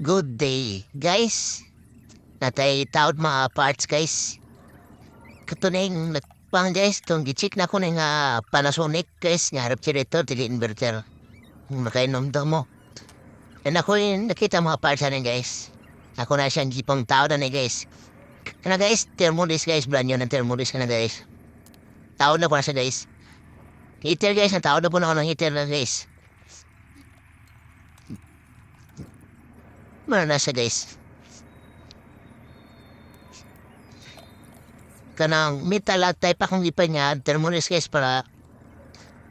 Good day, guys. Natay taod mga parts, guys. Katunay pang guys, itong gichik na ko na nga Panasonic, guys. Nga harap siya dito, tili inverter. Makainom daw mo. And ako yung nakita mga parts na guys. Ako na siyang gipang tao na guys. Kana guys, thermodis guys, brand new ng thermodis ka na guys. Tao na po na siya guys. Heater guys, na tao na po na ako ng heater na guys. Meron na siya guys. Kanang metal at type akong ipan niya, thermodis guys, para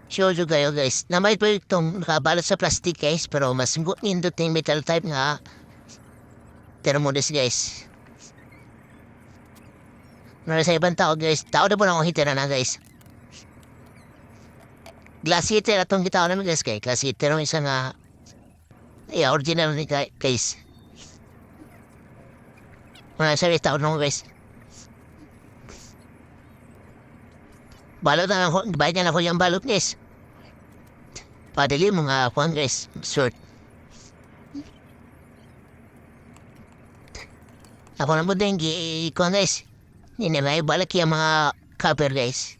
show you kayo guys. Na may po itong nakabalot sa plastic guys, pero mas nindot yung metal type nga thermodis guys. Nara sa ibang tao guys, tao na po na akong heater na guys. Glass heater atong gitao namin guys kay glass heater ang isa nga original ni guys. Mga sorry tao nung guys. Balot na ako, bayad niya na ako yung balot guys. Padali mo nga ako guys, short. Ako na mo din ikuan guys. Hindi na may balak yung mga cover guys.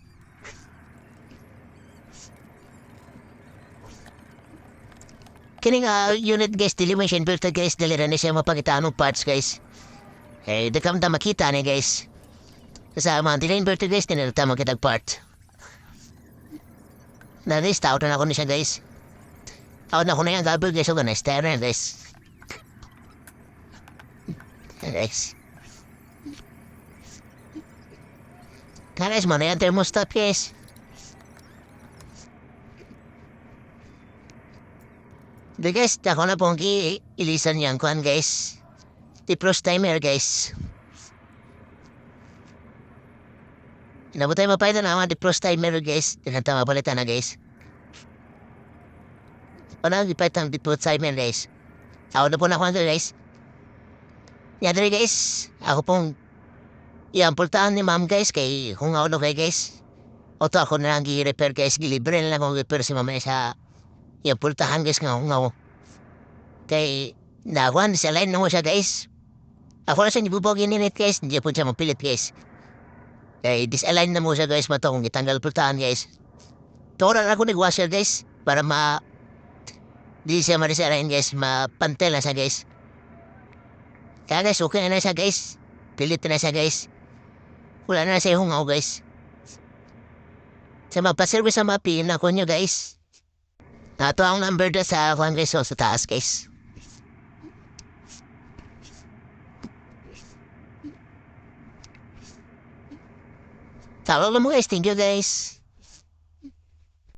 Kini nga unit guys, dili mo siya inverted guys, dali na siya mapagitaan ng parts guys. Eh, dakam ta makita ni guys. Kasama, dili inverted guys, tinilita makitag part. Na guys, tao na ako na siya guys. Tao na ako na yung gabel guys, so ganay, stare na guys. Guys. Guys, mana yung thermostat guys. Di guys, ako na pong ilisan yan kuhan guys. Tipros timer guys. Inabot tayo mapayta na mga tipros timer guys. Tinanta mapalitan na guys. Ano di payta ang tipros timer guys. Ako na po na kuhan guys. Yan rin guys. Ako pong iampultaan ni ma'am guys. Kay kung ako na guys. Oto ako na lang i-repair guys. Gilibre na lang akong repair si mama sa iampultahan guys nga. Kay nakuhan sa line na mo siya guys. Ako na siya nibubogin ninit guys. Hindi po siya mapilit guys. Kay disalign na mo siya guys. Matong itanggal pultahan guys. Tora na ako nag-washer guys. Para di siya ma-disalign guys. Mapantel na siya guys. Kaya guys okay na siya guys. Pilit na siya guys. Wala na siya hungaw guys. Sa magpa-service sa mga PM na ko nyo guys. Ito ang number na sa kuhan guys. So sa taas guys. Talo mo guys. Thank you guys.